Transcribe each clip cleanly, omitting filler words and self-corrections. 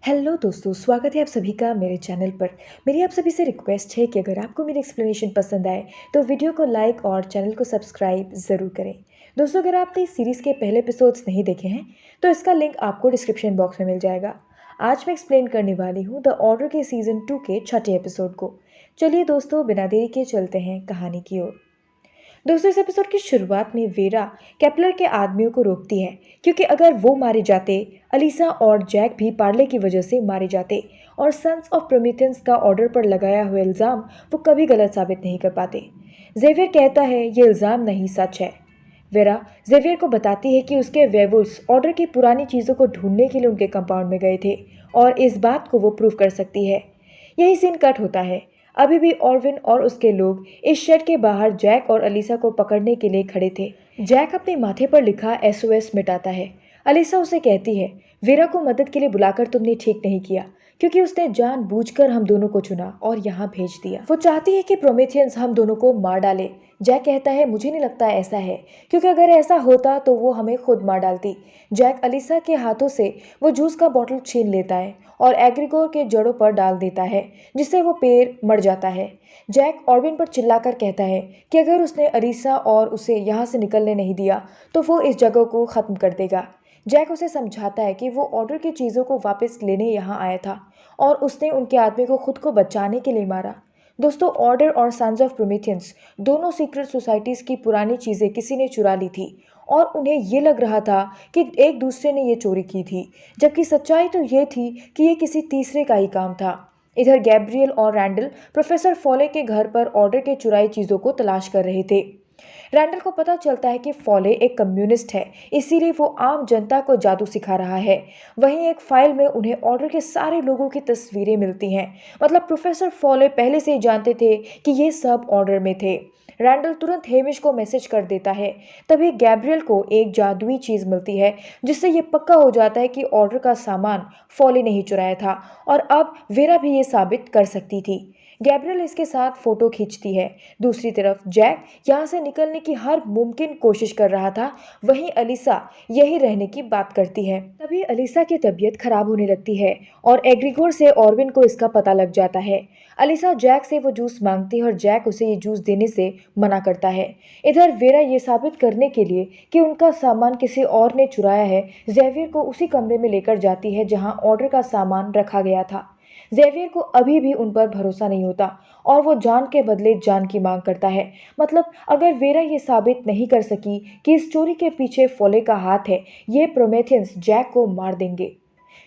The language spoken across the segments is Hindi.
हेलो दोस्तों, स्वागत है आप सभी का मेरे चैनल पर। मेरी आप सभी से रिक्वेस्ट है कि अगर आपको मेरी एक्सप्लेनेशन पसंद आए तो वीडियो को लाइक और चैनल को सब्सक्राइब ज़रूर करें। दोस्तों, अगर आपने इस सीरीज़ के पहले एपिसोड्स नहीं देखे हैं तो इसका लिंक आपको डिस्क्रिप्शन बॉक्स में मिल जाएगा। आज मैं एक्सप्लेन करने वाली हूँ द ऑर्डर के सीज़न 2 के छठे एपिसोड को। चलिए दोस्तों, बिना देरी के चलते हैं कहानी की ओर। दोस्तों, इस एपिसोड की शुरुआत में वेरा केपलर के आदमियों को रोकती है, क्योंकि अगर वो मारे जाते अलीसा और जैक भी पार्ले की वजह से मारे जाते और सन्स ऑफ प्रोमीथियंस का ऑर्डर पर लगाया हुआ इल्ज़ाम वो कभी गलत साबित नहीं कर पाते। जेवियर कहता है ये इल्ज़ाम नहीं, सच है। वेरा जेवियर को बताती है कि उसके वेवुल्स ऑर्डर की पुरानी चीज़ों को ढूंढने के लिए उनके कंपाउंड में गए थे और इस बात को वो प्रूव कर सकती है। यही सीन कट होता है। अभी भी ऑर्विन और उसके लोग इस शेड के बाहर जैक और अलीसा को पकड़ने के लिए खड़े थे। जैक अपने माथे पर लिखा एसओएस मिटाता है। अलीसा उसे कहती है, वीरा को मदद के लिए बुलाकर तुमने ठीक नहीं किया, क्योंकि उसने जानबूझकर हम दोनों को चुना और यहाँ भेज दिया। वो चाहती है कि प्रोमेथियंस हम दोनों को मार डाले। जैक कहता है, मुझे नहीं लगता ऐसा है, क्योंकि अगर ऐसा होता तो वो हमें खुद मार डालती। जैक अलीसा के हाथों से वो जूस का बॉटल छीन लेता है और एग्रीगोर के जड़ों पर डाल देता है, जिससे वो पेड़ मर जाता है। जैक ऑर्बिन पर चिल्लाकर कहता है कि अगर उसने अलीसा और उसे यहाँ से निकलने नहीं दिया तो वो इस जगह को ख़त्म कर देगा। जैक उसे समझाता है कि वो ऑर्डर की चीज़ों को वापस लेने यहाँ आया था और उसने उनके आदमी को खुद को बचाने के लिए मारा। दोस्तों, ऑर्डर और सन्स ऑफ प्रोमीथियंस दोनों सीक्रेट सोसाइटीज़ की पुरानी चीज़ें किसी ने चुरा ली थी और उन्हें ये लग रहा था कि एक दूसरे ने ये चोरी की थी, जबकि सच्चाई तो ये थी कि ये किसी तीसरे का ही काम था। इधर गैब्रियल और रैंडल प्रोफेसर फॉले के घर पर ऑर्डर के चुराई चीज़ों को तलाश कर रहे थे। रैंडल को पता चलता है कि फॉले एक कम्युनिस्ट है, इसीलिए वो आम जनता को जादू सिखा रहा है। वहीं एक फाइल में उन्हें ऑर्डर के सारे लोगों की तस्वीरें मिलती हैं। मतलब प्रोफेसर फॉले पहले से ही जानते थे कि ये सब ऑर्डर में थे। रैंडल तुरंत हेमिश को मैसेज कर देता है। तभी गैब्रियल को एक जादुई चीज़ मिलती है, जिससे ये पक्का हो जाता है कि ऑर्डर का सामान फॉले ने ही चुराया था और अब वेरा भी ये साबित कर सकती थी। गैब्रियल इसके साथ फोटो खींचती है। दूसरी तरफ जैक यहाँ से निकलने की हर मुमकिन कोशिश कर रहा था। वहीं अलीसा यहीं रहने की बात करती है। तभी अलीसा की तबीयत खराब होने लगती है और एग्रीगोर से ऑर्विन को इसका पता लग जाता है। अलीसा जैक से वो जूस मांगती है और जैक उसे ये जूस देने से मना करता है। इधर वेरा ये साबित करने के लिए कि उनका सामान किसी और ने चुराया है, जेवियर को उसी कमरे में लेकर जाती है जहां ऑर्डर का सामान रखा गया था। जेवियर को अभी भी उन पर भरोसा नहीं होता और वो जान के बदले जान की मांग करता है। मतलब अगर वेरा ये साबित नहीं कर सकी कि इस चोरी के पीछे फॉले का हाथ है, ये प्रोमेथियंस जैक को मार देंगे।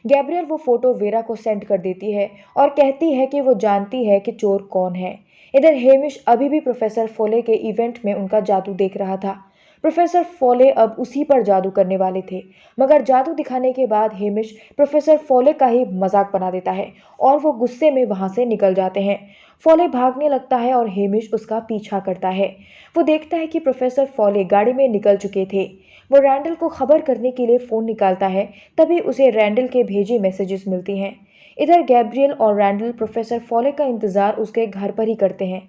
गैब्रियल वो फोटो वेरा को सेंड कर देती है और कहती है कि वो जानती है कि चोर कौन है। इधर हेमिश अभी भी प्रोफेसर फोले के इवेंट में उनका जादू देख रहा था। प्रोफेसर फोले अब उसी पर जादू करने वाले थे, मगर जादू दिखाने के बाद हेमिश प्रोफेसर फोले का ही मजाक बना देता है और वो गुस्से में वहां से निकल जाते हैं। फोले भागने लगता है और हेमिश उसका पीछा करता है। वो देखता है कि प्रोफेसर फोले गाड़ी में निकल चुके थे। वो रैंडल को खबर करने के लिए फ़ोन निकालता है, तभी उसे रैंडल के भेजे मैसेजेस मिलती हैं। इधर गैब्रियल और रैंडल प्रोफेसर फॉले का इंतज़ार उसके घर पर ही करते हैं।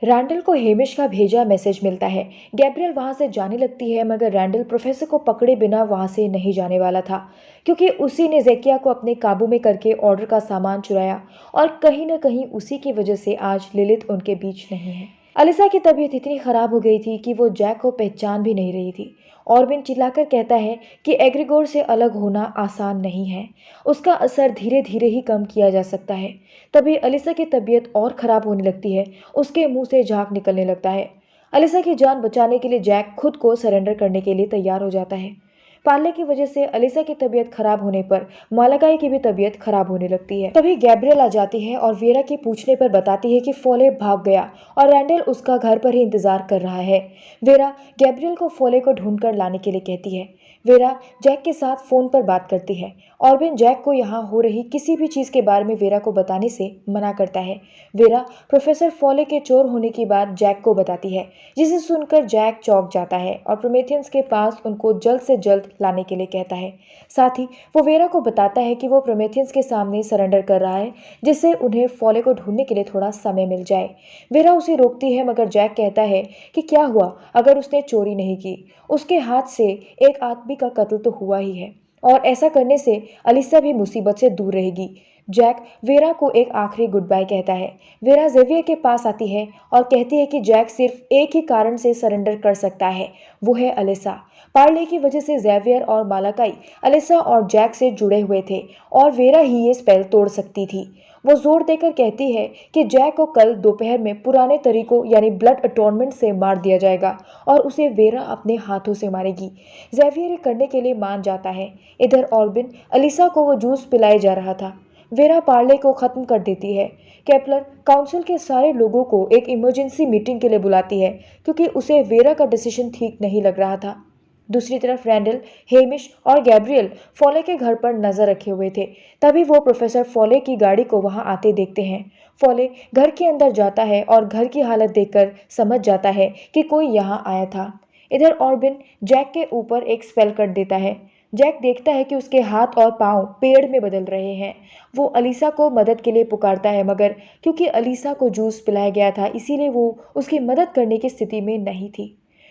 रैंडल को हेमिश का भेजा मैसेज मिलता है। गैब्रियल वहां से जाने लगती है, मगर रैंडल प्रोफेसर को पकड़े बिना वहां से नहीं जाने वाला था, क्योंकि उसी ने ज़ेकिया को अपने काबू में करके ऑर्डर का सामान चुराया और कहीं न कहीं उसी की वजह से आज लिलिथ उनके बीच नहीं है। अलिसा की तबीयत इतनी खराब हो गई थी कि वो जैक को पहचान भी नहीं रही थी। ऑर्बिन चिल्लाकर कहता है कि एग्रीगोर से अलग होना आसान नहीं है, उसका असर धीरे धीरे ही कम किया जा सकता है। तभी अलिसा की तबीयत और खराब होने लगती है, उसके मुंह से झाग निकलने लगता है। अलिसा की जान बचाने के लिए जैक खुद को सरेंडर करने के लिए तैयार हो जाता है। पाले की वजह से अलिसा की तबीयत खराब होने पर मालाकाई की भी तबीयत खराब होने लगती है। तभी गैब्रियल आ जाती है और वेरा के पूछने पर बताती है कि फोले भाग गया और रैंडल उसका घर पर ही इंतजार कर रहा है। वेरा गैब्रियल को फोले को ढूंढकर लाने के लिए कहती है। वेरा जैक के साथ फोन पर बात करती है। ऑर्बिन जैक को यहाँ हो रही किसी भी चीज के बारे में वेरा को बताने से मना करता है। वेरा प्रोफेसर फॉले के चोर होने की बात जैक को बताती है, जिसे सुनकर जैक चौंक जाता है और प्रोमेथियंस के पास उनको जल्द से जल्द लाने के लिए कहता है। साथ ही वो वेरा को बताता है कि वो प्रोमेथियंस के सामने सरेंडर कर रहा है, जिससे उन्हें फॉले को ढूंढने के लिए थोड़ा समय मिल जाए। वेरा उसे रोकती है, मगर जैक कहता है कि क्या हुआ अगर उसने चोरी नहीं की, उसके हाथ से एक आदमी का कत्ल तो हुआ ही है और ऐसा करने से अलिसा भी मुसीबत से दूर रहेगी। जैक वेरा को एक आखिरी गुड बाय कहता है। वेरा जेवियर के पास आती है और कहती है कि जैक सिर्फ एक ही कारण से सरेंडर कर सकता है, वो है अलिसा। पार्ले की वजह से जेवियर और मालाकाई अलिसा और जैक से जुड़े हुए थे और वेरा ही ये स्पेल तोड़ सकती थी। वो जोर देकर कहती है कि जैक को कल दोपहर में पुराने तरीकों यानी ब्लड अटॉर्नमेंट से मार दिया जाएगा और उसे वेरा अपने हाथों से मारेगी। जेवियर ये करने के लिए मान जाता है। इधर ऑर्बिन अलिसा को वो जूस पिलाए जा रहा था। वेरा पार्ले को खत्म कर देती है। केपलर काउंसिल के सारे लोगों को एक इमरजेंसी मीटिंग के लिए बुलाती है क्योंकि उसे वेरा का डिसीजन ठीक नहीं लग रहा था। दूसरी तरफ रैंडल, हेमिश और गैब्रियल फॉले के घर पर नजर रखे हुए थे। तभी वो प्रोफेसर फॉले की गाड़ी को वहां आते देखते हैं। फॉले घर के अंदर जाता है और घर की हालत देखकर समझ जाता है कि कोई यहाँ आया था। इधर ऑर्बिन जैक के ऊपर एक स्पेल कर देता है। जैक देखता है कि उसके हाथ और पांव पेड़ में बदल रहे हैं। वो अलीसा को मदद के लिए पुकारता है, मगर क्योंकि अलीसा को जूस पिलाया गया था इसीलिए वो उसकी मदद करने की स्थिति में नहीं थी।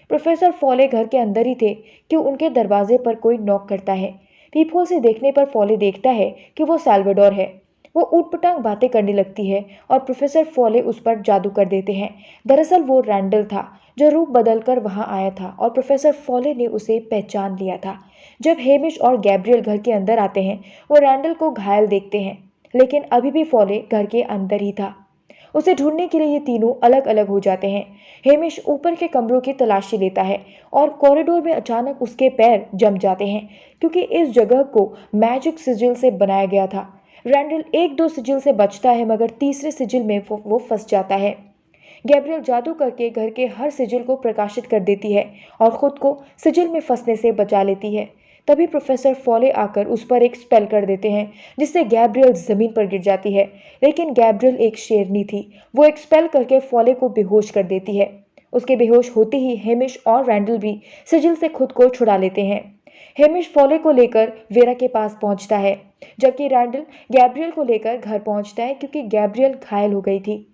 प्रोफेसर फॉले घर के अंदर ही थे कि उनके दरवाजे पर कोई नॉक करता है। पीपहोल से देखने पर फॉले देखता है कि वो साल्वाडोर है। वो ऊटपटांग बातें करने लगती है और प्रोफेसर फॉले उस पर जादू कर देते हैं। दरअसल वो रैंडल था जो रूप बदलकर वहां आया था और प्रोफेसर फॉले ने उसे पहचान लिया था। जब हेमिश और गैब्रियल घर के अंदर आते हैं वो रैंडल को घायल देखते हैं, लेकिन अभी भी फॉले घर के अंदर ही था। उसे ढूंढने के लिए ये तीनों अलग अलग हो जाते हैं। हेमिश ऊपर के कमरों की तलाशी लेता है और कॉरिडोर में अचानक उसके पैर जम जाते हैं क्योंकि इस जगह को मैजिक सिजिल से बनाया गया था। रैंडल एक दो सिजिल से बचता है मगर तीसरे सिजिल में वो फंस जाता है। गैब्रियल जादू करके घर के हर सिजिल को प्रकाशित कर देती है और खुद को सिजिल में फंसने से बचा लेती है। तभी प्रोफेसर फॉले आकर उस पर एक स्पेल कर देते हैं जिससे गैब्रियल जमीन पर गिर जाती है, लेकिन गैब्रियल एक शेरनी थी। वो एक स्पेल करके फॉले को बेहोश कर देती है। उसके बेहोश होते ही हेमिश और रैंडल भी सिजिल से खुद को छुड़ा लेते हैं। हेमिश फॉले को लेकर वेरा के पास पहुंचता है, जबकि रैंडल गैब्रियल को लेकर घर पहुंचता है क्योंकि गैब्रियल घायल हो गई थी।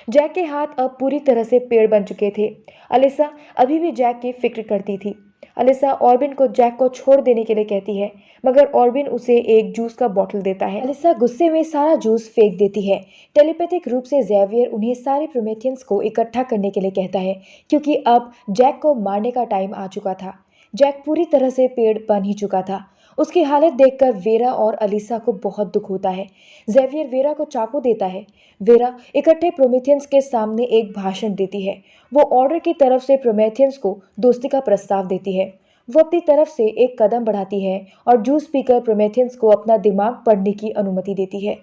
जैक के हाथ अब पूरी तरह से पेड़ बन चुके थे। अलिसा अभी भी जैक की फिक्र करती थी। अलिसा ऑर्बिन को जैक को छोड़ देने के लिए कहती है, मगर ऑर्बिन उसे एक जूस का बॉटल देता है। अलिसा गुस्से में सारा जूस फेंक देती है। टेलीपैथिक रूप से जेवियर उन्हें सारे प्रोमेथियंस को इकट्ठा करने के लिए कहता है क्योंकि अब जैक को मारने का टाइम आ चुका था। जैक पूरी तरह से पेड़ बन ही चुका था। उसकी हालत देखकर वेरा और अलिसा को बहुत दुख होता है। जेवियर वेरा को चाकू देता है। वेरा इकट्ठे प्रोमेथियंस के सामने एक भाषण देती है। वो ऑर्डर की तरफ से प्रोमेथियंस को दोस्ती का प्रस्ताव देती है। वो अपनी तरफ से एक कदम बढ़ाती है और जूस पीकर प्रोमेथियंस को अपना दिमाग पढ़ने की अनुमति देती है।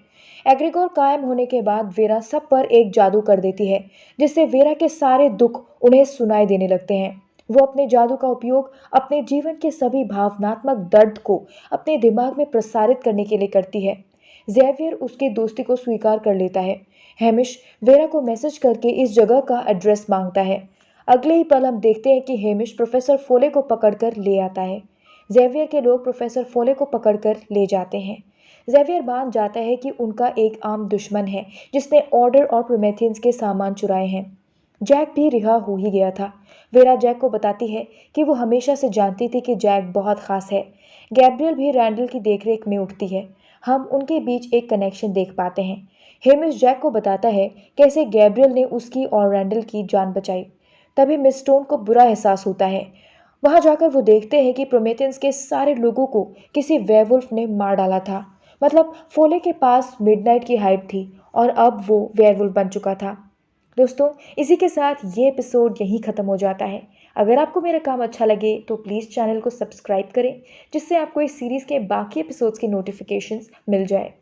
एग्रीगोर कायम होने के बाद वेरा सब पर एक जादू कर देती है जिससे वेरा के सारे दुख उन्हें सुनाई देने लगते हैं। वो अपने जादू का उपयोग अपने जीवन के सभी भावनात्मक दर्द को अपने दिमाग में प्रसारित करने के लिए करती है। जेवियर उसकी दोस्ती को स्वीकार कर लेता है। हेमिश वेरा को मैसेज करके इस जगह का एड्रेस मांगता है। अगले ही पल हम देखते हैं कि हेमिश प्रोफेसर फोले को पकड़कर ले आता है। जेवियर के लोग प्रोफेसर फोले को पकड़कर ले जाते हैं। जेवियर मान जाता है कि उनका एक आम दुश्मन है जिसने ऑर्डर और प्रोमेथियंस के सामान चुराए हैं। जैक भी रिहा हो ही गया था। वेरा जैक को बताती है कि वो हमेशा से जानती थी कि जैक बहुत खास है। गैब्रियल भी रैंडल की देखरेख में उठती है। हम उनके बीच एक कनेक्शन देख पाते हैं। हेमिश जैक को बताता है कैसे गैब्रियल ने उसकी और रैंडल की जान बचाई। तभी मिस स्टोन को बुरा एहसास होता है। वहां जाकर वो देखते हैं कि प्रोमेथियंस के सारे लोगों को किसी वेयरवुल्फ ने मार डाला था। मतलब फोले के पास मिडनाइट की हाइड थी और अब वो वेयरवुल्फ बन चुका था। दोस्तों, इसी के साथ ये एपिसोड यहीं ख़त्म हो जाता है। अगर आपको मेरा काम अच्छा लगे तो प्लीज़ चैनल को सब्सक्राइब करें जिससे आपको इस सीरीज़ के बाकी एपिसोड्स की नोटिफिकेशंस मिल जाए।